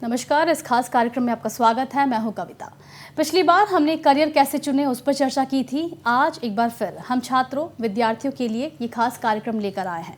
नमस्कार, इस खास कार्यक्रम में आपका स्वागत है। मैं हूं कविता। पिछली बार हमने करियर कैसे चुने उस पर चर्चा की थी। आज एक बार फिर हम छात्रों विद्यार्थियों के लिए ये खास कार्यक्रम लेकर आए हैं।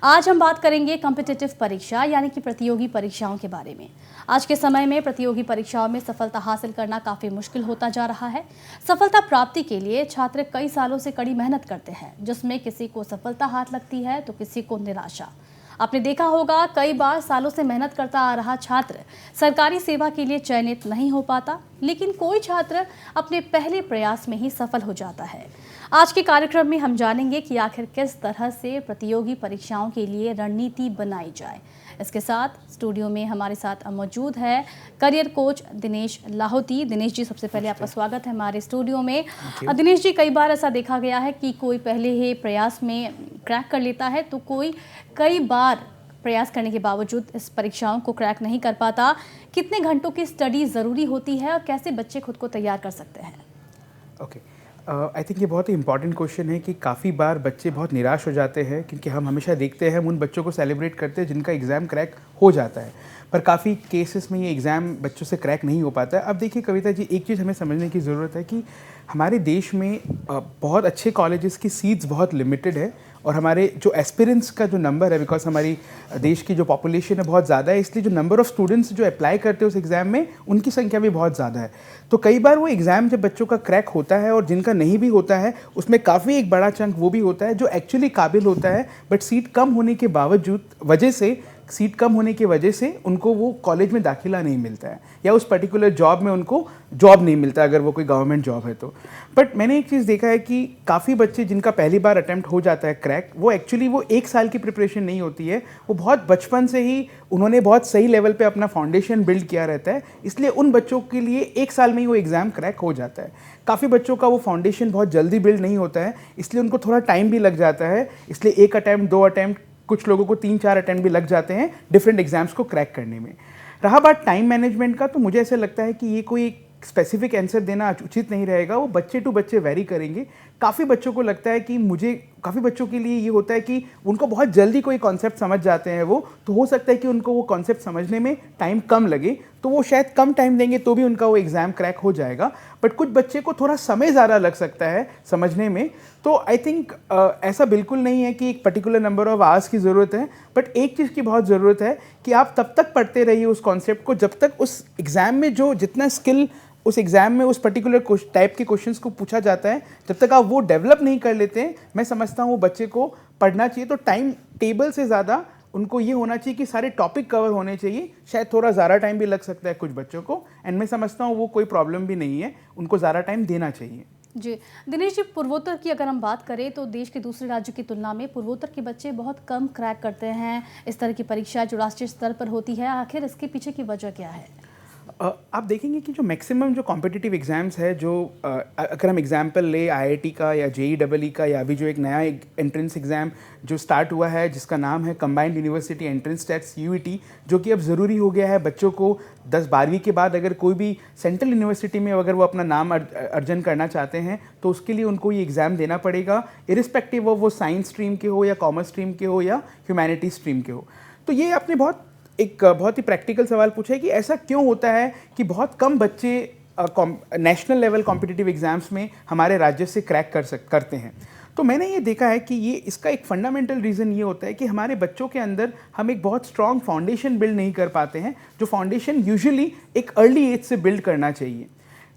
आज हम बात करेंगे कॉम्पिटिटिव परीक्षा यानी कि प्रतियोगी परीक्षाओं के बारे में। आज के समय में प्रतियोगी परीक्षाओं में सफलता हासिल करना काफ़ी मुश्किल होता जा रहा है। सफलता प्राप्ति के लिए छात्र कई सालों से कड़ी मेहनत करते हैं, जिसमें किसी को सफलता हाथ लगती है तो किसी को निराशा। आपने देखा होगा, कई बार सालों से मेहनत करता आ रहा छात्र सरकारी सेवा के लिए चयनित नहीं हो पाता, लेकिन कोई छात्र अपने पहले प्रयास में ही सफल हो जाता है। आज के कार्यक्रम में हम जानेंगे कि आखिर किस तरह से प्रतियोगी परीक्षाओं के लिए रणनीति बनाई जाए। इसके साथ स्टूडियो में हमारे साथ मौजूद है करियर कोच दिनेश लाहौती। दिनेश जी, सबसे पहले आपका स्वागत है हमारे स्टूडियो में। दिनेश जी, कई बार ऐसा देखा गया है कि कोई पहले ही प्रयास में क्रैक कर लेता है तो कोई कई बार प्रयास करने के बावजूद इस परीक्षाओं को क्रैक नहीं कर पाता। कितने घंटों की स्टडी ज़रूरी होती है और कैसे बच्चे खुद को तैयार कर सकते हैं? आई थिंक ये बहुत ही इंपॉर्टेंट क्वेश्चन है कि काफ़ी बार बच्चे बहुत निराश हो जाते हैं, क्योंकि हम हमेशा देखते हैं हम उन बच्चों को सेलिब्रेट करते हैं जिनका एग्ज़ाम क्रैक हो जाता है, पर काफ़ी केसेस में ये एग्ज़ाम बच्चों से क्रैक नहीं हो पाता है। अब देखिए कविता जी, एक चीज़ हमें समझने की ज़रूरत है कि हमारे देश में बहुत अच्छे कॉलेजेस की सीट्स बहुत लिमिटेड है, और हमारे जो एस्पिरेंट्स का जो नंबर है, बिकॉज हमारी देश की जो पॉपुलेशन है बहुत ज़्यादा है, इसलिए जो नंबर ऑफ़ स्टूडेंट्स जो अप्लाई करते हैं उस एग्ज़ाम में, उनकी संख्या भी बहुत ज़्यादा है। तो कई बार वो एग्ज़ाम जब बच्चों का क्रैक होता है और जिनका नहीं भी होता है, उसमें काफ़ी एक बड़ा चंक वो भी होता है जो एक्चुअली काबिल होता है, बट सीट कम होने के वजह से उनको वो कॉलेज में दाखिला नहीं मिलता है, या उस पर्टिकुलर जॉब में उनको जॉब नहीं मिलता अगर वो कोई गवर्नमेंट जॉब है तो। बट मैंने एक चीज़ देखा है कि काफ़ी बच्चे जिनका पहली बार अटेम्प्ट हो जाता है क्रैक, वो एक्चुअली वो एक साल की प्रिपरेशन नहीं होती है, वो बहुत बचपन से ही उन्होंने बहुत सही लेवल पे अपना फाउंडेशन बिल्ड किया रहता है, इसलिए उन बच्चों के लिए एक साल में ही वो एग्ज़ाम क्रैक हो जाता है। काफ़ी बच्चों का वो फाउंडेशन बहुत जल्दी बिल्ड नहीं होता है, इसलिए उनको थोड़ा टाइम भी लग जाता है, इसलिए एक अटैम्प्ट, दो अटैम्प्ट, कुछ लोगों को 3-4 अटेम्प्ट भी लग जाते हैं डिफरेंट एग्जाम्स को क्रैक करने में। रहा बात टाइम मैनेजमेंट का, तो मुझे ऐसा लगता है कि ये कोई स्पेसिफिक आंसर देना उचित नहीं रहेगा, वो बच्चे टू बच्चे वेरी करेंगे। काफ़ी बच्चों को लगता है कि काफ़ी बच्चों के लिए ये होता है कि उनको बहुत जल्दी कोई कॉन्सेप्ट समझ जाते हैं वो, तो हो सकता है कि उनको वो कॉन्सेप्ट समझने में टाइम कम लगे, तो वो शायद कम टाइम देंगे तो भी उनका वो एग्ज़ाम क्रैक हो जाएगा। बट कुछ बच्चे को थोड़ा समय ज़्यादा लग सकता है समझने में, तो आई थिंक ऐसा बिल्कुल नहीं है कि एक पर्टिकुलर नंबर ऑफ आवर्स की ज़रूरत है, बट एक चीज़ की बहुत ज़रूरत है कि आप तब तक पढ़ते रहिए उस कॉन्सेप्ट को जब तक उस एग्ज़ाम में जो जितना स्किल उस एग्ज़ाम में उस पर्टिकुलर टाइप के क्वेश्चंस को पूछा जाता है, जब तक आप वो डेवलप नहीं कर लेते हैं, मैं समझता हूँ वो बच्चे को पढ़ना चाहिए। तो टाइम टेबल से ज़्यादा उनको ये होना चाहिए कि सारे टॉपिक कवर होने चाहिए। शायद थोड़ा ज़्यादा टाइम भी लग सकता है कुछ बच्चों को, एंड मैं समझता हूँ वो कोई प्रॉब्लम भी नहीं है, उनको ज़्यादा टाइम देना चाहिए। जी दिनेश जी, पूर्वोत्तर की अगर हम बात करें तो देश के दूसरे राज्यों की तुलना में पूर्वोत्तर के बच्चे बहुत कम क्रैक करते हैं इस तरह की परीक्षा जो राष्ट्रीय स्तर पर होती है। आखिर इसके पीछे की वजह क्या है? आप देखेंगे कि जो मैक्सिमम जो कॉम्पिटिटिव एग्ज़ाम्स है, जो अगर हम एग्जाम्पल ले आईआईटी का या जेईई का, या अभी जो एक नया एंट्रेंस एग्ज़ाम जो स्टार्ट हुआ है जिसका नाम है combined university entrance test UET, जो कि अब ज़रूरी हो गया है बच्चों को 10-12वीं के बाद अगर कोई भी सेंट्रल यूनिवर्सिटी में अगर वो अपना नाम अर्जन करना चाहते हैं तो उसके लिए उनको ये एग्ज़ाम देना पड़ेगा, इरिस्पेक्टिव ऑफ वो साइंस स्ट्रीम के हो या कॉमर्स स्ट्रीम के हो या ह्यूमैनिटीज स्ट्रीम के हो। तो ये आपने बहुत ही प्रैक्टिकल सवाल पूछा है कि ऐसा क्यों होता है कि बहुत कम बच्चे नेशनल लेवल कॉम्पिटिटिव एग्ज़ाम्स में हमारे राज्य से क्रैक करते हैं। तो मैंने ये देखा है कि इसका एक फंडामेंटल रीज़न ये होता है कि हमारे बच्चों के अंदर हम एक बहुत स्ट्रॉन्ग फाउंडेशन बिल्ड नहीं कर पाते हैं, जो फाउंडेशन यूजुअली एक अर्ली एज से बिल्ड करना चाहिए।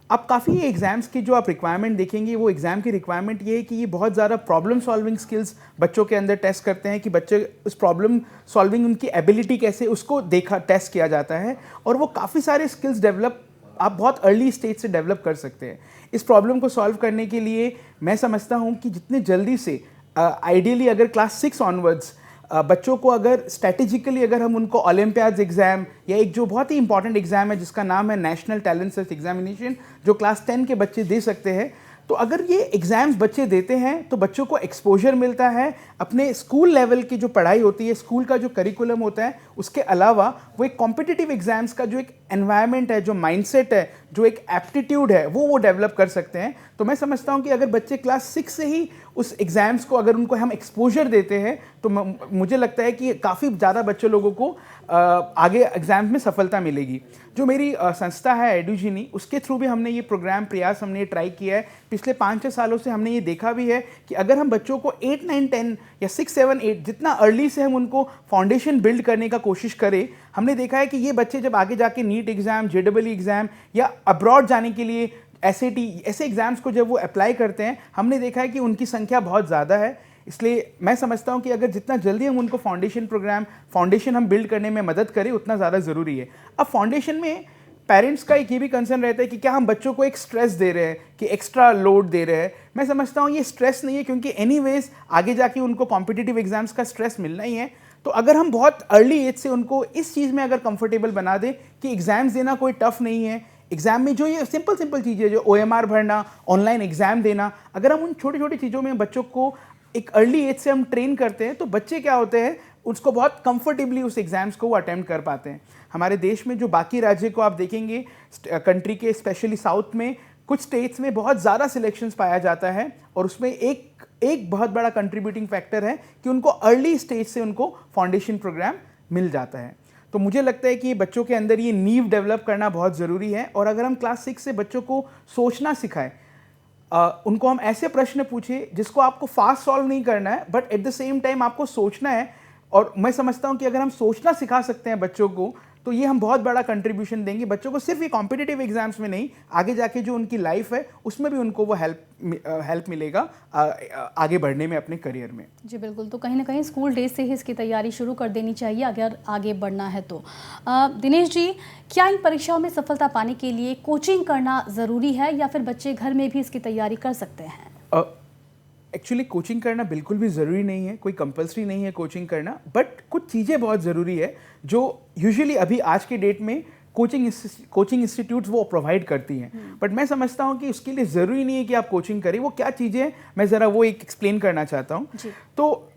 अब काफ़ी एग्ज़ाम्स की जो आप रिक्वायरमेंट देखेंगे, वो एग्ज़ाम की रिक्वायरमेंट ये है कि ये बहुत ज़्यादा प्रॉब्लम सॉल्विंग स्किल्स बच्चों के अंदर टेस्ट करते हैं, कि बच्चे उस प्रॉब्लम सॉल्विंग उनकी एबिलिटी कैसे उसको टेस्ट किया जाता है, और वो काफ़ी सारे स्किल्स डेवलप आप बहुत अर्ली स्टेज से डेवलप कर सकते हैं। इस प्रॉब्लम को सॉल्व करने के लिए मैं समझता हूँ कि जितने जल्दी से आइडियली अगर क्लास 6 ऑनवर्ड्स बच्चों को अगर स्ट्रेटेजिकली अगर हम उनको ओलंपियाड्स एग्ज़ाम या एक जो बहुत ही इंपॉर्टेंट एग्ज़ाम है जिसका नाम है नेशनल टैलेंट सर्च एग्जामिनेशन, जो क्लास 10 के बच्चे दे सकते हैं, तो अगर ये एग्ज़ाम्स बच्चे देते हैं तो बच्चों को एक्सपोजर मिलता है अपने स्कूल लेवल की जो पढ़ाई होती है, स्कूल का जो करिकुलम होता है, उसके अलावा वो एक कॉम्पिटिटिव एग्ज़ाम्स का जो एक एनवायरनमेंट है, जो माइंडसेट है, जो एक एप्टीट्यूड है, वो डेवलप कर सकते हैं। तो मैं समझता हूँ कि अगर बच्चे क्लास 6 से ही उस एग्ज़ाम्स को अगर उनको हम एक्सपोजर देते हैं तो मुझे लगता है कि काफ़ी ज़्यादा बच्चे लोगों को आगे एग्ज़ाम्स में सफलता मिलेगी। जो मेरी संस्था है एडुजीनी, उसके थ्रू भी हमने ये प्रोग्राम प्रयास हमने ये ट्राई किया है। पिछले 5-6 सालों से हमने ये देखा भी है कि अगर हम बच्चों को 8, 9, 10 या 6, 7, 8 जितना अर्ली से हम उनको फाउंडेशन बिल्ड करने का कोशिश करें, हमने देखा है कि ये बच्चे जब आगे जाके नीट एग्ज़ाम, जेईई एग्ज़ाम या अब्रॉड जाने के लिए एसएटी ऐसे एग्ज़ाम्स को जब वो अप्लाई करते हैं, हमने देखा है कि उनकी संख्या बहुत ज़्यादा है। इसलिए मैं समझता हूँ कि अगर जितना जल्दी हम उनको फाउंडेशन हम बिल्ड करने में मदद करें, उतना ज़्यादा ज़रूरी है। अब फाउंडेशन में पेरेंट्स का एक ये भी कंसर्न रहता है कि क्या हम बच्चों को एक स्ट्रेस दे रहे हैं, कि एक्स्ट्रा लोड दे रहे हैं। मैं समझता हूँ ये स्ट्रेस नहीं है, क्योंकि एनीवेज आगे जाके उनको कॉम्पिटिटिव एग्जाम्स का स्ट्रेस मिलना ही है। तो अगर हम बहुत अर्ली एज से उनको इस चीज़ में अगर कंफर्टेबल बना दें कि एग्ज़ाम्स देना कोई टफ नहीं है, एग्ज़ाम में जो ये सिंपल चीज़ें, जो OMR भरना, ऑनलाइन एग्ज़ाम देना, अगर हम उन छोटी छोटी चीज़ों में बच्चों को एक अर्ली एज से हम ट्रेन करते हैं तो बच्चे क्या होते हैं, उसको बहुत कंफर्टेबली उस एग्ज़ाम्स को वो अटेम्प्ट कर पाते हैं। हमारे देश में जो बाकी राज्य को आप देखेंगे, कंट्री के स्पेशली साउथ में कुछ स्टेट्स में बहुत ज़्यादा सिलेक्शंस पाया जाता है, और उसमें एक बहुत बड़ा कंट्रीब्यूटिंग फैक्टर है कि उनको अर्ली स्टेज से उनको फाउंडेशन प्रोग्राम मिल जाता है। तो मुझे लगता है कि बच्चों के अंदर ये नींव डेवलप करना बहुत ज़रूरी है। और अगर हम क्लास 6 से बच्चों को सोचना सिखाएं, उनको हम ऐसे प्रश्न पूछे जिसको आपको फास्ट सॉल्व नहीं करना है, but at the same time आपको सोचना है। और मैं समझता हूँ कि अगर हम सोचना सिखा सकते हैं बच्चों को, तो ये हम बहुत बड़ा कंट्रीब्यूशन देंगे बच्चों को, सिर्फ ये कॉम्पिटिटिव एग्जाम्स में नहीं, आगे जाके जो उनकी लाइफ है उसमें भी उनको वो हेल्प मिलेगा आगे बढ़ने में अपने करियर में। जी बिल्कुल, तो कहीं ना कहीं स्कूल डेज से ही इसकी तैयारी शुरू कर देनी चाहिए अगर आगे बढ़ना है तो। दिनेश जी, क्या इन परीक्षाओं में सफलता पाने के लिए कोचिंग करना ज़रूरी है, या फिर बच्चे घर में भी इसकी तैयारी कर सकते हैं? एक्चुअली कोचिंग करना बिल्कुल भी ज़रूरी नहीं है, कोई कंपलसरी नहीं है कोचिंग करना, बट कुछ चीज़ें बहुत ज़रूरी है जो यूजुअली अभी आज के डेट में कोचिंग इंस्टीट्यूट्स वो प्रोवाइड करती हैं। बट मैं समझता हूँ कि उसके लिए ज़रूरी नहीं है कि आप कोचिंग करें। वो क्या चीज़ें, मैं ज़रा वो एक एक्सप्लेन करना चाहता हूँ। तो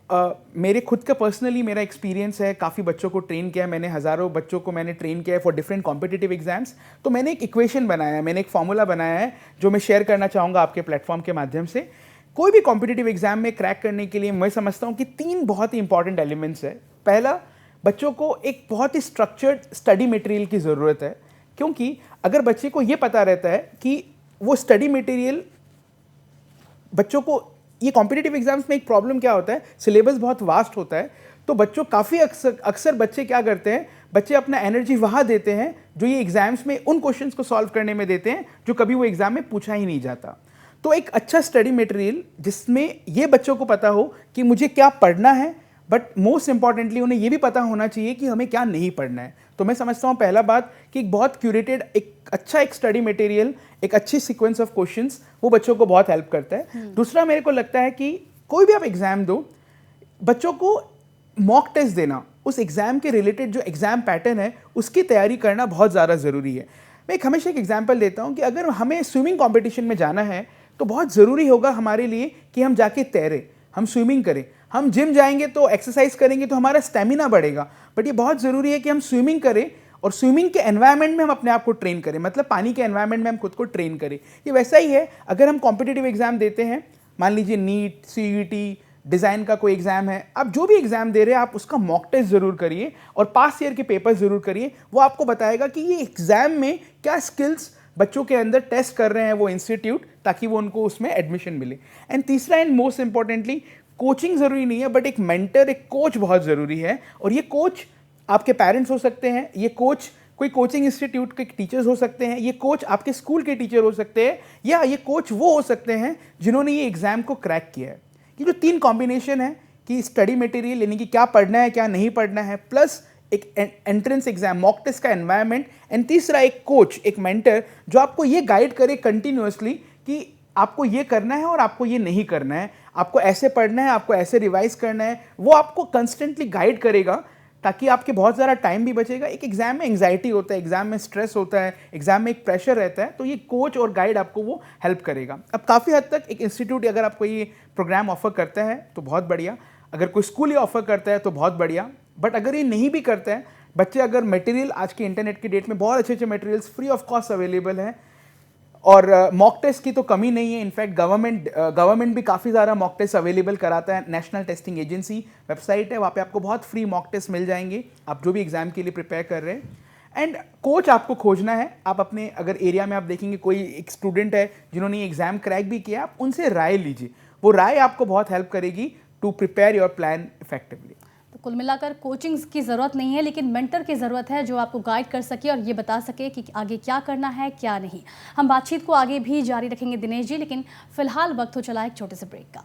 मेरे खुद का पर्सनली मेरा एक्सपीरियंस है, काफ़ी बच्चों को ट्रेन किया है मैंने, हज़ारों बच्चों को मैंने ट्रेन किया है फॉर डिफरेंट कॉम्पिटिटिव एग्जाम्स। तो मैंने एक इक्वेशन बनाया है, मैंने एक फॉर्मूला बनाया है जो मैं शेयर करना चाहूँगा आपके प्लेटफॉर्म के माध्यम से। कोई भी कॉम्पिटिटिव एग्जाम में क्रैक करने के लिए मैं समझता हूँ कि 3 बहुत ही इंपॉर्टेंट एलिमेंट्स है। पहला, बच्चों को एक बहुत ही स्ट्रक्चर्ड स्टडी मटेरियल की ज़रूरत है, क्योंकि अगर बच्चे को ये पता रहता है कि वो स्टडी मटेरियल, बच्चों को ये कॉम्पिटिटिव एग्जाम्स में एक प्रॉब्लम क्या होता है, सिलेबस बहुत वास्ट होता है। तो बच्चों काफ़ी अक्सर बच्चे क्या करते हैं, बच्चे अपना एनर्जी वहाँ देते हैं जो ये एग्जाम्स में उन क्वेश्चंस को सॉल्व करने में देते हैं जो कभी वो एग्जाम में पूछा ही नहीं जाता। तो एक अच्छा स्टडी मटेरियल जिसमें ये बच्चों को पता हो कि मुझे क्या पढ़ना है, बट मोस्ट इंपॉर्टेंटली उन्हें ये भी पता होना चाहिए कि हमें क्या नहीं पढ़ना है। तो मैं समझता हूँ पहला बात कि एक बहुत क्यूरेटेड, एक स्टडी मटेरियल, एक अच्छी सीक्वेंस ऑफ क्वेश्चंस, वो बच्चों को बहुत हेल्प करता है। दूसरा, मेरे को लगता है कि कोई भी आप एग्जाम दो, बच्चों को मॉक टेस्ट देना, उस एग्जाम के रिलेटेड जो एग्जाम पैटर्न है उसकी तैयारी करना बहुत ज़्यादा ज़रूरी है। मैं हमेशा एक एग्जाम्पल देता हूँ कि अगर हमें स्विमिंग कॉम्पिटिशन में जाना है तो बहुत ज़रूरी होगा हमारे लिए कि हम जाके तैरें, हम स्विमिंग करें। हम जिम जाएंगे तो एक्सरसाइज करेंगे तो हमारा स्टेमिना बढ़ेगा, बट ये बहुत ज़रूरी है कि हम स्विमिंग करें और स्विमिंग के एनवायरनमेंट में हम अपने आप को ट्रेन करें, मतलब पानी के एनवायरनमेंट में हम खुद को ट्रेन करें। ये वैसा ही है, अगर हम कॉम्पिटिटिव एग्जाम देते हैं, मान लीजिए नीट, CUET, डिज़ाइन का कोई एग्जाम है, आप जो भी एग्जाम दे रहे हैं आप उसका मॉक टेस्ट ज़रूर करिए और पास ईयर के पेपर ज़रूर करिए। वो आपको बताएगा कि ये एग्जाम में क्या स्किल्स बच्चों के अंदर टेस्ट कर रहे हैं वो इंस्टीट्यूट, ताकि वो उनको उसमें एडमिशन मिले। एंड तीसरा एंड मोस्ट इंपॉर्टेंटली, कोचिंग ज़रूरी नहीं है, बट एक मेंटर, एक कोच बहुत ज़रूरी है। और ये कोच आपके पेरेंट्स हो सकते हैं, ये कोच कोई कोचिंग इंस्टीट्यूट के टीचर्स हो सकते हैं, ये कोच आपके स्कूल के टीचर हो सकते हैं, या ये कोच वो हो सकते हैं जिन्होंने ये एग्ज़ाम को क्रैक किया है। ये जो 3 कॉम्बिनेशन है कि स्टडी मटेरियल, यानी कि क्या पढ़ना है क्या नहीं पढ़ना है, प्लस एक एंट्रेंस एग्जाम, मॉक टेस्ट का एनवायरनमेंट, एंड तीसरा एक कोच, एक मेंटर जो आपको ये गाइड करे कंटिन्यूअसली कि आपको ये करना है और आपको ये नहीं करना है, आपको ऐसे पढ़ना है, आपको ऐसे रिवाइज करना है। वो आपको कंस्टेंटली गाइड करेगा ताकि आपके बहुत ज़्यादा टाइम भी बचेगा। एक एग्जाम में एंग्जाइटी होता है, एग्जाम में स्ट्रेस होता है, एग्जाम में एक प्रेशर रहता है, तो ये कोच और गाइड आपको वो हेल्प करेगा। अब काफ़ी हद तक एक इंस्टीट्यूट अगर आपको ये प्रोग्राम ऑफर करता है तो बहुत बढ़िया, अगर कोई स्कूल ये ऑफर करता है तो बहुत बढ़िया, बट अगर ये नहीं भी करता है बच्चे अगर मटेरियल आज के इंटरनेट के डेट में बहुत अच्छे अच्छे materials free of cost available हैं, और मॉक टेस्ट की तो कमी नहीं है। इनफैक्ट गवर्नमेंट भी काफ़ी ज़्यादा मॉक टेस्ट अवेलेबल कराता है। नेशनल टेस्टिंग एजेंसी वेबसाइट है, वहाँ पे आपको बहुत फ्री मॉक टेस्ट मिल जाएंगे, आप जो भी एग्जाम के लिए प्रिपेयर कर रहे हैं। एंड कोच आपको खोजना है। आप अपने अगर एरिया में आप देखेंगे कोई एक स्टूडेंट है जिन्होंने ये एग्जाम क्रैक भी किया, आप उनसे राय लीजिए, वो राय आपको बहुत हेल्प करेगी to prepare your plan effectively. तो कुल मिलाकर कोचिंग की ज़रूरत नहीं है, लेकिन मेंटर की ज़रूरत है जो आपको गाइड कर सके और ये बता सके कि आगे क्या करना है क्या नहीं। हम बातचीत को आगे भी जारी रखेंगे दिनेश जी, लेकिन फिलहाल वक्त हो चला एक छोटे से ब्रेक का।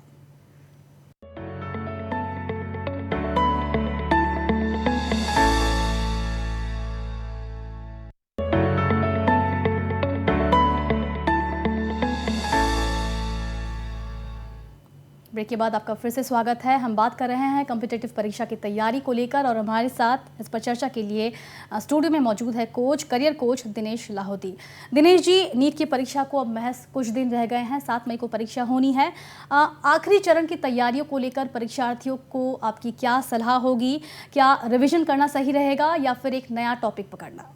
ब्रेक के बाद आपका फिर से स्वागत है। हम बात कर रहे हैं कॉम्पिटिटिव परीक्षा की तैयारी को लेकर और हमारे साथ इस पर चर्चा के लिए स्टूडियो में मौजूद है coach, career coach Dinesh Lahoti. Dinesh ji, NEET की परीक्षा को अब महज कुछ दिन रह गए हैं, 7 मई को परीक्षा होनी है। आखिरी चरण की तैयारियों को लेकर परीक्षार्थियों को आपकी क्या सलाह होगी? क्या रिविजन करना सही रहेगा या फिर एक नया टॉपिक पकड़ना?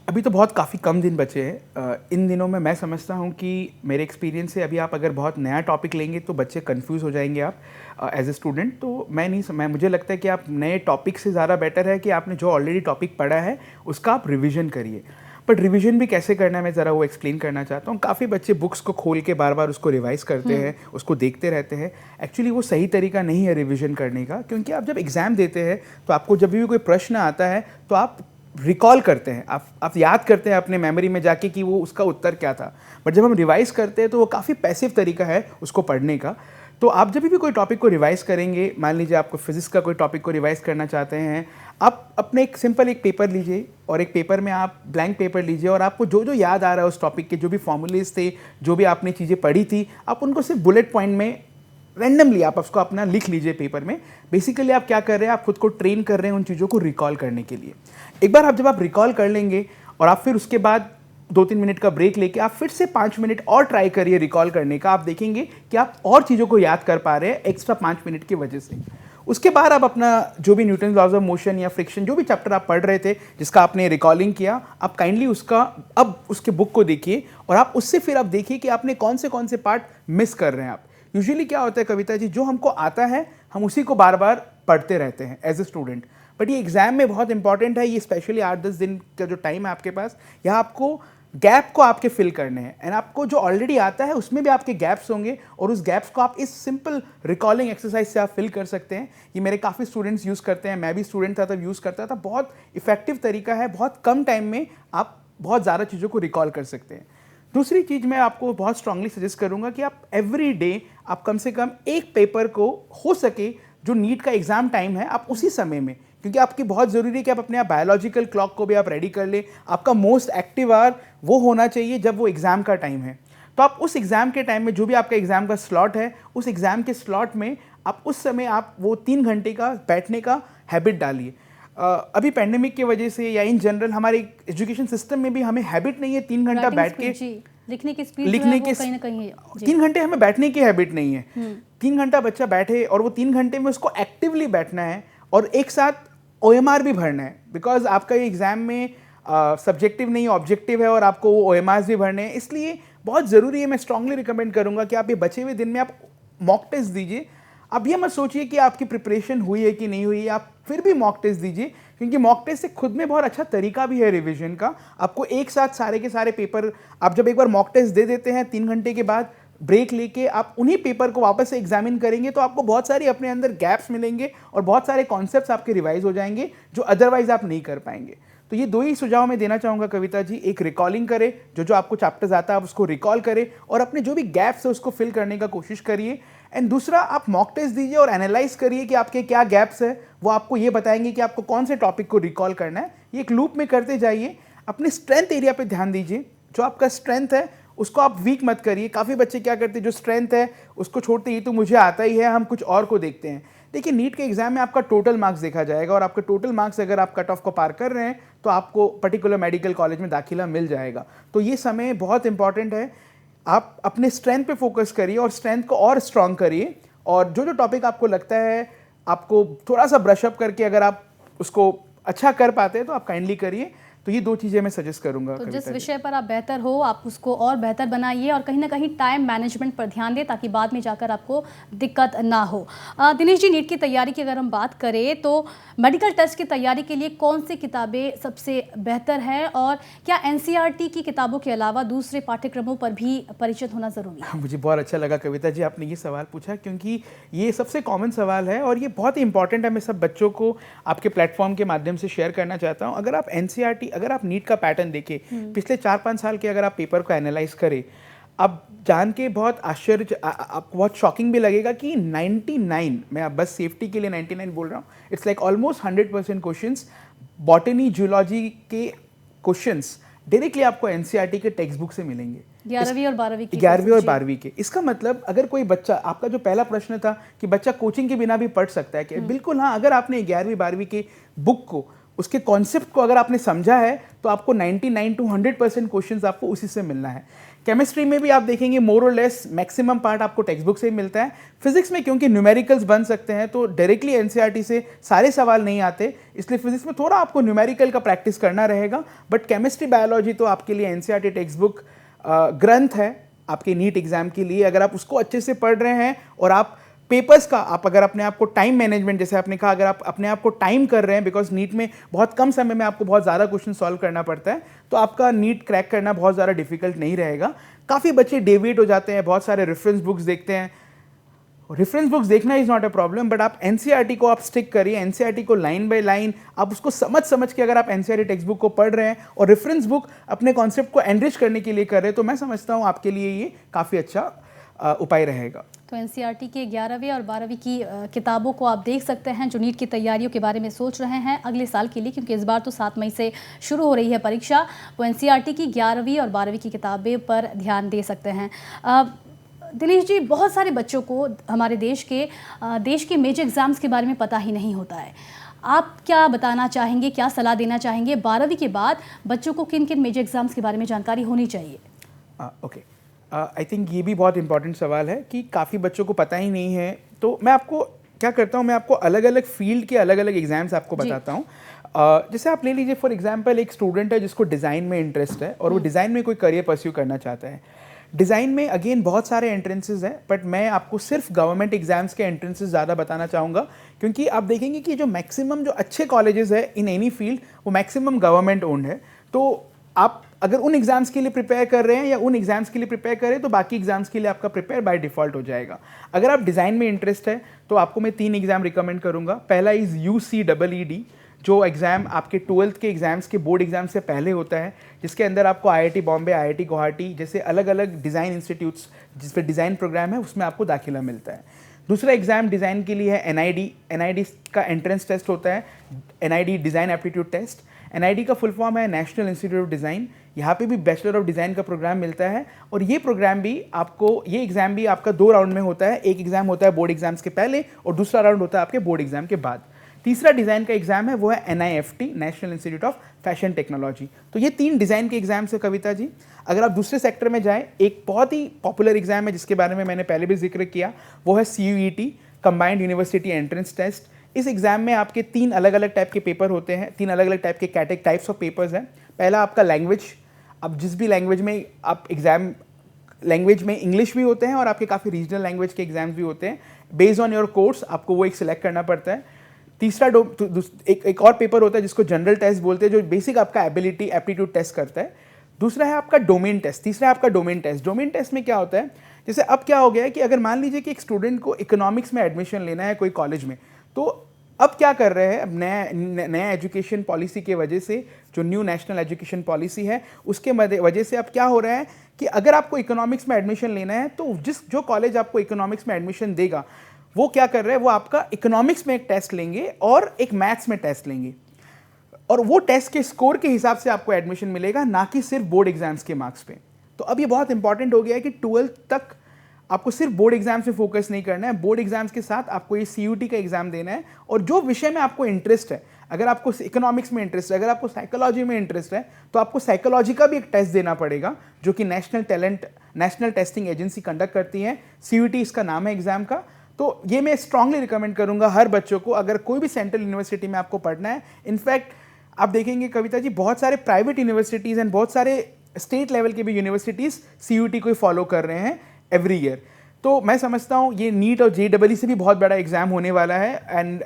अभी तो बहुत काफ़ी कम दिन बचे हैं। इन दिनों में मैं समझता हूँ कि मेरे एक्सपीरियंस से अभी आप अगर बहुत नया टॉपिक लेंगे तो बच्चे कंफ्यूज हो जाएंगे आप एज ए स्टूडेंट। तो मुझे लगता है कि आप नए टॉपिक से ज़्यादा बेटर है कि आपने जो ऑलरेडी टॉपिक पढ़ा है उसका आप रिविज़न करिए। बट रिवीजन भी कैसे करना है मैं ज़रा वो एक्सप्लेन करना चाहता हूँ। काफ़ी बच्चे बुक्स को खोल के बार बार उसको रिवाइज़ करते हैं, उसको देखते रहते हैं। एक्चुअली वो सही तरीका नहीं है रिवीजन करने का, क्योंकि आप जब एग्ज़ाम देते हैं तो आपको जब भी कोई प्रश्न आता है तो आप रिकॉल करते हैं, आप याद करते हैं अपने मेमोरी में जाके कि वो उसका उत्तर क्या था। बट जब हम रिवाइज़ करते हैं तो वो काफ़ी पैसिव तरीका है उसको पढ़ने का। तो आप जब भी कोई टॉपिक को रिवाइज़ करेंगे, मान लीजिए आपको फिजिक्स का कोई टॉपिक को रिवाइज़ करना चाहते हैं, आप अपने एक सिंपल एक पेपर लीजिए और एक पेपर में आप ब्लैंक पेपर लीजिए और आपको जो जो याद आ रहा है उस टॉपिक के, जो भी फॉर्मूलेज थे, जो भी आपने चीज़ें पढ़ी थी, आप उनको सिर्फ बुलेट पॉइंट में रैंडमली आप उसको अपना लिख लीजिए पेपर में। बेसिकली आप क्या कर रहे हैं, आप खुद को ट्रेन कर रहे हैं उन चीज़ों को रिकॉल करने के लिए। एक बार जब आप रिकॉल कर लेंगे और आप फिर उसके बाद 2-3 मिनट का ब्रेक लेके आप फिर से 5 मिनट और ट्राई करिए रिकॉल करने का, आप देखेंगे कि आप और चीज़ों को याद कर पा रहे हैं एक्स्ट्रा 5 मिनट की वजह से। उसके बाद आप अपना जो भी न्यूटन लॉज ऑफ मोशन या फ्रिक्शन, जो भी चैप्टर आप पढ़ रहे थे जिसका आपने रिकॉलिंग किया, आप काइंडली उसके बुक को देखिए और आप उससे फिर आप देखिए कि आपने कौन से पार्ट मिस कर रहे हैं आप। यूजुअली क्या होता है कविता जी, जो हमको आता है हम उसी को बार बार पढ़ते रहते हैं एज ए स्टूडेंट। बट ये एग्जाम में बहुत इंपॉर्टेंट है, ये स्पेशली 8-10 दिन का जो टाइम है आपके पास, यहाँ आपको गैप को आपके फिल करने हैं। एंड आपको जो ऑलरेडी आता है उसमें भी आपके गैप्स होंगे और उस गैप्स को आप इस सिंपल रिकॉलिंग एक्सरसाइज से आप फिल कर सकते हैं। ये मेरे काफ़ी स्टूडेंट्स यूज़ करते हैं, मैं भी स्टूडेंट था तब यूज़ करता था। बहुत इफेक्टिव तरीका है, बहुत कम टाइम में आप बहुत ज़्यादा चीज़ों को रिकॉल कर सकते हैं। दूसरी चीज़ मैं आपको बहुत स्ट्रांगली सजेस्ट करूंगा कि आप एवरी डे आप कम से कम एक पेपर को, हो सके जो नीट का एग्ज़ाम टाइम है आप उसी समय में, क्योंकि आपकी बहुत ज़रूरी है कि आप अपने बायोलॉजिकल क्लॉक को भी आप रेडी कर लें। आपका मोस्ट एक्टिव आवर वो होना चाहिए जब वो एग्ज़ाम का टाइम है। तो आप उस एग्ज़ाम के टाइम में जो भी आपका एग्ज़ाम का स्लॉट है, उस एग्ज़ाम के स्लॉट में आप उस समय आप वो 3 घंटे का बैठने का हैबिट डालिए। अभी पैंडेमिक की वजह से या इन जनरल हमारे एजुकेशन सिस्टम में भी हमें हैबिट नहीं है 3 घंटा बैठ के लिखने की स्पीड, लिखने के कहीं ना कहीं 3 घंटे हमें बैठने की हैबिट नहीं है। 3 घंटा बच्चा बैठे और वो 3 घंटे में उसको एक्टिवली बैठना है और एक साथ OMR भी भरना है, बिकॉज आपका ये एग्जाम में सब्जेक्टिव नहीं ऑब्जेक्टिव है और आपको वो OMRs भी भरने हैं। इसलिए बहुत ज़रूरी है, मैं स्ट्रांगली रिकमेंड करूंगा कि आप ये बचे हुए दिन में आप मॉक टेस्ट दीजिए। अब ये मत सोचिए कि आपकी प्रिपरेशन हुई है कि नहीं हुई है, आप फिर भी मॉक टेस्ट दीजिए, क्योंकि मॉक टेस्ट से खुद में बहुत अच्छा तरीका भी है रिवीजन का। आपको एक साथ सारे के सारे पेपर, आप जब एक बार मॉक टेस्ट दे देते हैं 3 घंटे के बाद ब्रेक लेके आप उन्हीं पेपर को वापस से एग्जामिन करेंगे तो आपको बहुत सारी अपने अंदर गैप्स मिलेंगे और बहुत सारे कॉन्सेप्ट्स आपके रिवाइज हो जाएंगे जो अदरवाइज आप नहीं कर पाएंगे। तो ये 2 ही सुझाव मैं देना चाहूँगा कविता जी। एक, रिकॉलिंग करें, जो आपको चैप्टर्स आता है आप उसको रिकॉल करें और अपने जो भी गैप्स है उसको फिल करने का कोशिश करिए। एंड दूसरा, आप मॉक टेस्ट दीजिए और एनालाइज करिए कि आपके क्या गैप्स है, वो आपको ये बताएंगे कि आपको कौन से टॉपिक को रिकॉल करना है। ये एक लूप में करते जाइए। अपने स्ट्रेंथ एरिया पे ध्यान दीजिए, जो आपका स्ट्रेंथ है उसको आप वीक मत करिए। काफ़ी बच्चे क्या करते हैं, जो स्ट्रेंथ है उसको छोड़ते, ही तो मुझे आता ही है, हम कुछ और को देखते हैं। देखिए, नीट के एग्जाम में आपका टोटल मार्क्स देखा जाएगा और आपका टोटल मार्क्स अगर आप कट ऑफ को पार कर रहे हैं तो आपको पर्टिकुलर मेडिकल कॉलेज में दाखिला मिल जाएगा। तो ये समय बहुत इंपॉर्टेंट है, आप अपने स्ट्रेंथ पे फोकस करिए और स्ट्रेंथ को और स्ट्रॉन्ग करिए। और जो जो टॉपिक आपको लगता है आपको थोड़ा सा ब्रश अप करके अगर आप उसको अच्छा कर पाते हैं तो आप काइंडली करिए। तो ये 2 चीज़ें मैं सजेस्ट करूंगा। तो जिस विषय पर आप बेहतर हो आप उसको और बेहतर बनाइए और कहीं ना कहीं टाइम मैनेजमेंट पर ध्यान दें ताकि बाद में जाकर आपको दिक्कत ना हो। दिनेश जी, नीट की तैयारी की अगर हम बात करें तो मेडिकल टेस्ट की तैयारी के लिए कौन सी किताबें सबसे बेहतर हैं और क्या एनसीईआरटी की किताबों के अलावा दूसरे पाठ्यक्रमों पर भी परिचित होना ज़रूरी है? मुझे बहुत अच्छा लगा कविता जी आपने ये सवाल पूछा, क्योंकि ये सबसे कॉमन सवाल है और ये बहुत ही इंपॉर्टेंट है। मैं सब बच्चों को आपके प्लेटफॉर्म के माध्यम से शेयर करना चाहता हूँ। अगर आप एनसीईआरटी, अगर आप नीट का पैटर्न देखें पिछले 4-5 साल के, अगर आप पेपर को एनालाइज करें, अब जान के बहुत आश्चर्य, आपको बहुत शॉकिंग भी लगेगा कि 99, मैं अब बस सेफ्टी के लिए 99 बोल रहा हूँ, it's like almost 100% questions, botany zoology के क्वेश्चंस डायरेक्टली आपको एनसीईआरटी के टेक्स्ट बुक से मिलेंगे। 11वीं और 12वीं की 11वीं और 12वीं के। इसका मतलब अगर कोई बच्चा, आपका जो पहला प्रश्न था कि बच्चा कोचिंग के बिना भी पढ़ सकता है क्या, बिल्कुल हाँ। अगर आपने 11वीं 12वीं के बुक को, उसके कॉन्सेप्ट को अगर आपने समझा है तो आपको 99 to 100% क्वेश्चंस आपको उसी से मिलना है। केमिस्ट्री में भी आप देखेंगे मोर और लेस मैक्सिमम पार्ट आपको टेक्स्ट बुक से ही मिलता है। फिजिक्स में क्योंकि न्यूमेरिकल्स बन सकते हैं तो डायरेक्टली एनसीईआरटी से सारे सवाल नहीं आते, इसलिए फिजिक्स में थोड़ा आपको न्यूमेरिकल का प्रैक्टिस करना रहेगा। बट केमिस्ट्री बायोलॉजी तो आपके लिए एनसीईआरटी टेक्स्ट बुक ग्रंथ है आपके नीट एग्जाम के लिए। अगर आप उसको अच्छे से पढ़ रहे हैं और आप पेपर्स का, आप अगर अपने आप को टाइम मैनेजमेंट, जैसे आपने कहा, अगर आप अपने आप को टाइम कर रहे हैं, बिकॉज नीट में बहुत कम समय में आपको बहुत ज़्यादा क्वेश्चन सॉल्व करना पड़ता है, तो आपका नीट क्रैक करना बहुत ज़्यादा डिफिकल्ट नहीं रहेगा। काफ़ी बच्चे डेविएट हो जाते हैं, बहुत सारे रेफरेंस बुक्स देखते हैं। रेफरेंस बुक्स देखना is not a problem, but आप एनसीईआरटी को आप स्टिक करिए। एनसीईआरटी को लाइन बाय लाइन आप उसको समझ के अगर आप एनसीईआरटी टेक्स्ट बुक को पढ़ रहे हैं और रेफरेंस बुक अपने कॉन्सेप्ट को एनरिच करने के लिए कर रहे हैं, तो मैं समझता हूँ आपके लिए ये काफ़ी अच्छा उपाय रहेगा। तो एनसीईआरटी के 11वीं और 12वीं की किताबों को आप देख सकते हैं जो नीट की तैयारियों के बारे में सोच रहे हैं अगले साल के लिए, क्योंकि इस बार तो 7 मई से शुरू हो रही है परीक्षा। वो एनसीईआरटी की 11वीं और 12वीं की किताबें पर ध्यान दे सकते हैं। दिनेश जी, बहुत सारे बच्चों को हमारे देश के मेजर एग्ज़ाम्स के बारे में पता ही नहीं होता है। आप क्या बताना चाहेंगे, क्या सलाह देना चाहेंगे? 12वीं के बाद बच्चों को किन किन मेजर एग्ज़ाम्स के बारे में जानकारी होनी चाहिए? ओके, आई थिंक ये भी बहुत इंपॉर्टेंट सवाल है कि काफ़ी बच्चों को पता ही नहीं है। तो मैं आपको क्या करता हूँ, मैं आपको अलग अलग फील्ड के अलग अलग एग्जाम्स आपको बताता हूँ। जैसे आप ले लीजिए फॉर एग्जांपल, एक स्टूडेंट है जिसको डिज़ाइन में इंटरेस्ट है और वो डिज़ाइन में कोई करियर परस्यू करना चाहता है। डिज़ाइन में अगेन बहुत सारे एंट्रेंसेस हैं, बट मैं आपको सिर्फ गवर्नमेंट एग्जाम्स के एंट्रेंसेस ज़्यादा बताना चाहूँगा, क्योंकि आप देखेंगे कि जो मैक्सिमम जो अच्छे कॉलेजेस है इन एनी फील्ड, वो मैक्सिमम गवर्नमेंट ओन्ड है। तो आप अगर उन एग्जाम्स के लिए प्रिपेयर कर रहे हैं या उन एग्जाम्स के लिए प्रिपेयर करें तो बाकी एग्जाम्स के लिए आपका प्रिपेयर बाय डिफ़ॉल्ट हो जाएगा। अगर आप डिज़ाइन में इंटरेस्ट है तो आपको मैं 3 एग्जाम रिकमेंड करूँगा। पहला इज़ UCEED, जो एग्ज़ाम आपके 12th के एग्जाम्स के बोर्ड एग्जाम से पहले होता है, जिसके अंदर आपको IIT बॉम्बे, IIT गुवाहाटी जैसे अलग अलग डिज़ाइन इंस्टीट्यूट्स जिस पर डिज़ाइन प्रोग्राम है उसमें आपको दाखिला मिलता है। दूसरा एग्जाम डिज़ाइन के लिए है NID का एंट्रेंस टेस्ट होता है, NID design aptitude test. NID का फुल फॉर्म है नेशनल इंस्टीट्यूट ऑफ डिज़ाइन। यहाँ पे भी बैचलर ऑफ डिज़ाइन का प्रोग्राम मिलता है और ये प्रोग्राम भी आपको, ये एग्ज़ाम भी आपका 2 राउंड में होता है। एक एग्ज़ाम होता है बोर्ड एग्जाम्स के पहले और दूसरा राउंड होता है आपके बोर्ड एग्जाम के बाद। तीसरा डिज़ाइन का एग्जाम है वो है NIFT, national institute of fashion technology. तो ये 3 डिज़ाइन के एग्जाम्स है कविता जी। अगर आप दूसरे सेक्टर में जाएँ, एक बहुत ही पॉपुलर एग्जाम है जिसके बारे में मैंने पहले भी जिक्र किया, वो है CUET, combined university entrance test. इस एग्जाम में आपके 3 अलग अलग टाइप के पेपर होते हैं, 3 अलग अलग टाइप के टाइप्स ऑफ पेपर्स हैं। पहला आपका लैंग्वेज, अब जिस भी लैंग्वेज में आप एग्जाम, लैंग्वेज में इंग्लिश भी होते हैं और आपके काफ़ी रीजनल लैंग्वेज के एग्जाम्स भी होते हैं। बेस्ड ऑन योर कोर्स आपको वो एक सिलेक्ट करना पड़ता है। तीसरा एक और पेपर होता है जिसको जनरल टेस्ट बोलते हैं, जो बेसिक आपका एबिलिटी एप्टीट्यूड टेस्ट करता है। दूसरा है आपका डोमेन टेस्ट, तीसरा है आपका डोमेन टेस्ट। डोमेन टेस्ट में क्या होता है, जैसे अब क्या हो गया है कि अगर मान लीजिए कि एक स्टूडेंट को इकोनॉमिक्स में एडमिशन लेना है कोई कॉलेज में, तो अब क्या कर रहे हैं, अब नया एजुकेशन पॉलिसी के वजह से, जो न्यू नेशनल एजुकेशन पॉलिसी है उसके वजह से अब क्या हो रहा है कि अगर आपको इकोनॉमिक्स में एडमिशन लेना है तो जो कॉलेज आपको इकोनॉमिक्स में एडमिशन देगा वो क्या कर रहे हैं, वो आपका इकोनॉमिक्स में एक टेस्ट लेंगे और एक मैथ्स में टेस्ट लेंगे, और वो टेस्ट के स्कोर के हिसाब से आपको एडमिशन मिलेगा, ना कि सिर्फ बोर्ड एग्जाम्स के मार्क्स पे। तो अब ये बहुत इंपॉर्टेंट हो गया है कि 12th तक आपको सिर्फ बोर्ड एग्जाम्स पे फोकस नहीं करना है, बोर्ड एग्जाम्स के साथ आपको ये CUT का एग्जाम देना है, और जो विषय में आपको इंटरेस्ट है, अगर आपको इकोनॉमिक्स में इंटरेस्ट है, अगर आपको साइकोलॉजी में इंटरेस्ट है, तो आपको साइकोलॉजी का भी एक टेस्ट देना पड़ेगा, जो कि नेशनल टेस्टिंग एजेंसी कंडक्ट करती है। CUT इसका नाम है एग्जाम का। तो ये मैं स्ट्रांगली रिकमेंड करूंगा हर बच्चों को, अगर कोई भी सेंट्रल यूनिवर्सिटी में आपको पढ़ना है। इनफैक्ट आप देखेंगे कविता जी, बहुत सारे प्राइवेट यूनिवर्सिटीज़ एंड बहुत सारे स्टेट लेवल के भी यूनिवर्सिटीज़ CUET को फॉलो कर रहे हैं एवरी ईयर। तो मैं समझता हूँ ये नीट और JEE से भी बहुत बड़ा एग्जाम होने वाला है, एंड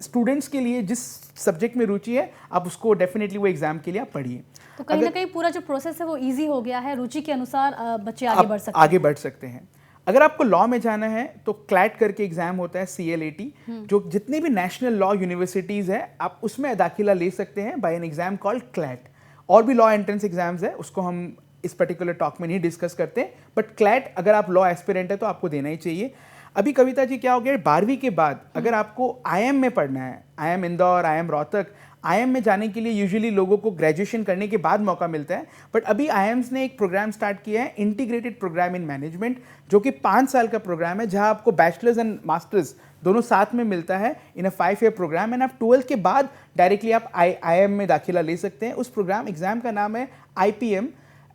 स्टूडेंट्स के लिए जिस सब्जेक्ट में रुचि है आप उसको डेफिनेटली वो एग्जाम के लिए आप पढ़िए। तो कहीं ना कहीं पूरा जो प्रोसेस है वो इजी हो गया है, रुचि के अनुसार बच्चे आगे बढ़ सकते हैं। अगर आपको लॉ में जाना है तो क्लैट करके एग्जाम होता है, CLAT, जो जितने भी नेशनल लॉ यूनिवर्सिटीज़ है आप उसमें दाखिला ले सकते हैं by an exam called CLAT. और भी लॉ एंट्रेंस एग्जाम्स है, उसको हम इस पर्टिकुलर टॉक में नहीं डिस्कस करते, बट क्लैट अगर आप लॉ एस्पिरेंट है तो आपको देना ही चाहिए। अभी कविता जी क्या हो गया, 12वीं के बाद अगर आपको IIM में पढ़ना है, IIM Indore, IIM Rohtak, IIM में जाने के लिए यूजुअली लोगों को ग्रेजुएशन करने के बाद मौका मिलता है, बट अभी IIMs ने एक प्रोग्राम स्टार्ट किया है, इंटीग्रेटेड प्रोग्राम इन मैनेजमेंट, जो कि 5 साल का प्रोग्राम है, जहां आपको बैचलर्स एंड मास्टर्स दोनों साथ में मिलता है इन अ 5 ईयर प्रोग्राम, एंड आप 12th के बाद डायरेक्टली आप IIM में दाखिला ले सकते हैं। उस प्रोग्राम एग्जाम का नाम है IPM,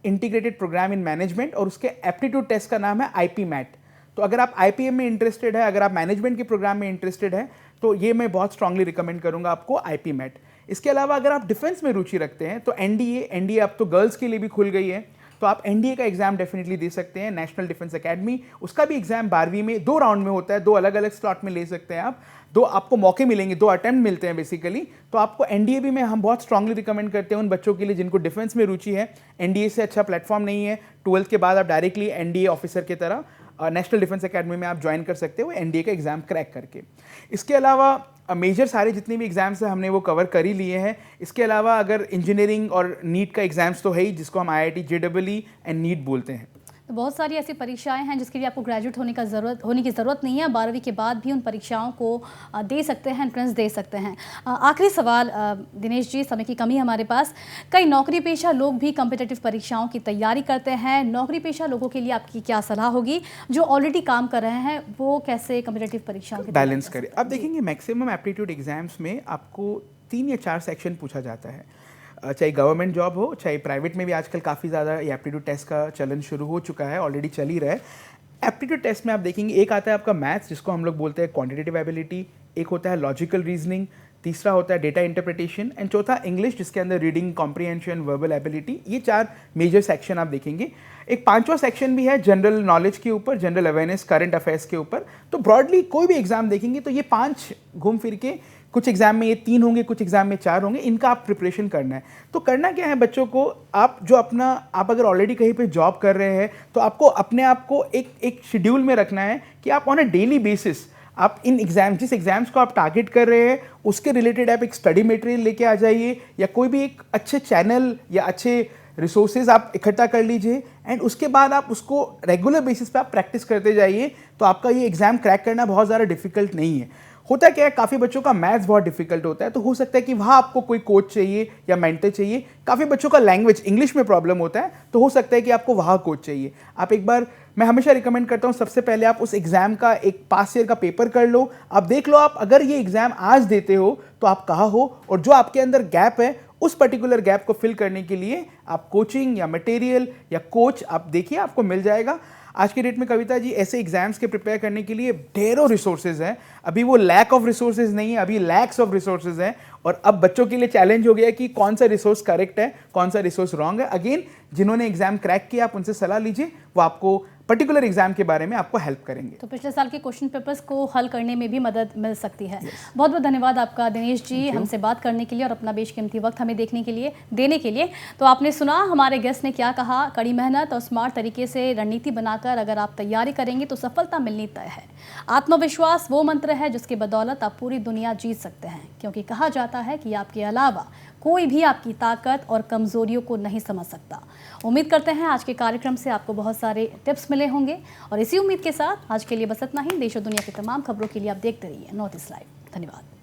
integrated program in management, और उसके एप्टीट्यूड टेस्ट का नाम है IPMAT। तो अगर आप IPM में इंटरेस्टेड है, अगर आप मैनेजमेंट के प्रोग्राम में इंटरेस्टेड है, तो ये मैं बहुत स्ट्रांगली रिकमेंड करूंगा आपको IPMAT। इसके अलावा अगर आप डिफेंस में रुचि रखते हैं तो NDA अब तो गर्ल्स के लिए भी खुल गई है, तो आप NDA का एग्जाम डेफिनेटली दे सकते हैं, नेशनल डिफेंस एकेडमी। उसका भी एग्जाम 12वीं में 2 राउंड में होता है, 2 अलग अलग स्लॉट में ले सकते हैं आप, 2 आपको मौके मिलेंगे, 2 अटेम्प्ट मिलते हैं बेसिकली। तो आपको NDA भी में हम बहुत स्ट्रांगली रिकमेंड करते हैं उन बच्चों के लिए जिनको डिफेंस में रुचि है। NDA से अच्छा प्लेटफॉर्म नहीं है, 12th के बाद आप डायरेक्टली NDA ऑफिसर की तरह नेशनल डिफेंस एकेडमी में आप ज्वाइन कर सकते हो NDA का एग्जाम क्रैक करके। इसके अलावा मेजर सारे जितने भी एग्जाम्स हैं हमने वो कवर कर ही लिए हैं। इसके अलावा अगर इंजीनियरिंग और नीट का एग्जाम्स तो है ही, जिसको हम IIT JEE एंड नीट बोलते हैं। तो बहुत सारी ऐसी परीक्षाएं हैं जिसके लिए आपको ग्रेजुएट होने की ज़रूरत नहीं है, 12वीं के बाद भी उन परीक्षाओं को दे सकते हैं, एंट्रेंस दे सकते हैं। आखिरी सवाल दिनेश जी, समय की कमी हमारे पास, कई नौकरी पेशा लोग भी कॉम्पिटिटिव परीक्षाओं की तैयारी करते हैं, नौकरी पेशा लोगों के लिए आपकी क्या सलाह होगी? जो ऑलरेडी काम कर रहे हैं वो कैसे कॉम्पिटिटिव परीक्षाओं की बैलेंस करें? अब देखेंगे मैक्सिमम एप्टीट्यूड एग्जाम्स में आपको 3 या 4 सेक्शन पूछा जाता है, चाहे गवर्नमेंट जॉब हो चाहे प्राइवेट में भी आजकल काफ़ी ज़्यादा ये एप्टीट्यूड टेस्ट का चलन शुरू हो चुका है, ऑलरेडी चल ही रहा है। एप्टीट्यूड टेस्ट में आप देखेंगे एक आता है आपका मैथ्स, जिसको हम लोग बोलते हैं क्वांटिटेटिव एबिलिटी, एक होता है लॉजिकल रीजनिंग, तीसरा होता है डेटा इंटरप्रिटेशन, एंड चौथा इंग्लिश, जिसके अंदर रीडिंग कॉम्प्रिहेंशन, वर्बल एबिलिटी। ये 4 मेजर सेक्शन आप देखेंगे। एक 5वां सेक्शन भी है जनरल नॉलेज के ऊपर, जनरल अवेयरनेस, करंट अफेयर्स के ऊपर। तो ब्रॉडली कोई भी एग्जाम देखेंगे तो ये 5 घूम फिर के, कुछ एग्जाम में ये 3 होंगे, कुछ एग्जाम में 4 होंगे, इनका आप प्रिपरेशन करना है। तो करना क्या है बच्चों को, आप अगर ऑलरेडी कहीं पे जॉब कर रहे हैं तो आपको अपने आप को एक शेड्यूल में रखना है कि आप ऑन अ डेली बेसिस आप इन जिस एग्जाम्स को आप टारगेट कर रहे हैं उसके रिलेटेड आप एक स्टडी मटेरियल लेके आ जाइए, या कोई भी एक अच्छे चैनल या अच्छे रिसोर्सेज आप इकट्ठा कर लीजिए, एंड उसके बाद आप उसको रेगुलर बेसिस पे आप प्रैक्टिस करते जाइए। तो आपका ये एग्जाम क्रैक करना बहुत ज़्यादा डिफिकल्ट नहीं है। होता क्या है, काफ़ी बच्चों का मैथ्स बहुत डिफिकल्ट होता है, तो हो सकता है कि वहाँ आपको कोई कोच चाहिए या मेंटर चाहिए। काफ़ी बच्चों का लैंग्वेज इंग्लिश में प्रॉब्लम होता है, तो हो सकता है कि आपको वहाँ कोच चाहिए। आप एक बार, मैं हमेशा रिकमेंड करता हूँ, सबसे पहले आप उस एग्ज़ाम का एक पास ईयर का पेपर कर लो। आप देख लो, आप अगर ये एग्ज़ाम आज देते हो तो आप कहाँ हो, और जो आपके अंदर गैप है उस पर्टिकुलर गैप को फिल करने के लिए आप कोचिंग या मटेरियल या कोच आप देखिए, आपको मिल जाएगा। आज के डेट में कविता जी ऐसे एग्जाम्स के प्रिपेयर करने के लिए ढेरों रिसोर्सेज हैं। अभी वो लैक ऑफ रिसोर्सेज नहीं है, अभी लैक्स ऑफ रिसोर्सेज हैं, और अब बच्चों के लिए चैलेंज हो गया है कि कौन सा रिसोर्स करेक्ट है, कौन सा रिसोर्स रॉन्ग है। अगेन, जिन्होंने एग्जाम क्रैक किया आप उनसे सलाह लीजिए, वो आपको पर्टिकुलर एग्जाम के बारे में आपको हेल्प करेंगे। तो पिछले साल के क्वेश्चन पेपर्स को हल करने में भी मदद मिल सकती है। बहुत बहुत धन्यवाद आपका दिनेश जी, हमसे बात करने के लिए और अपना बेशकीमती वक्त हमें देने के लिए। तो आपने सुना हमारे गेस्ट ने क्या कहा, कड़ी मेहनत और स्मार्ट तरीके से रणनीति बनाकर अगर आप तैयारी करेंगे तो सफलता मिलनी तय है। आत्मविश्वास वो मंत्र है जिसकी बदौलत आप पूरी दुनिया जीत सकते हैं, क्योंकि कहा जाता है कि आपके अलावा कोई भी आपकी ताकत और कमजोरियों को नहीं समझ सकता। उम्मीद करते हैं आज के कार्यक्रम से आपको बहुत सारे टिप्स मिले होंगे, और इसी उम्मीद के साथ आज के लिए बस इतना ही। देश और दुनिया की तमाम खबरों के लिए आप देखते रहिए नॉर्थ ईस्ट लाइव। धन्यवाद।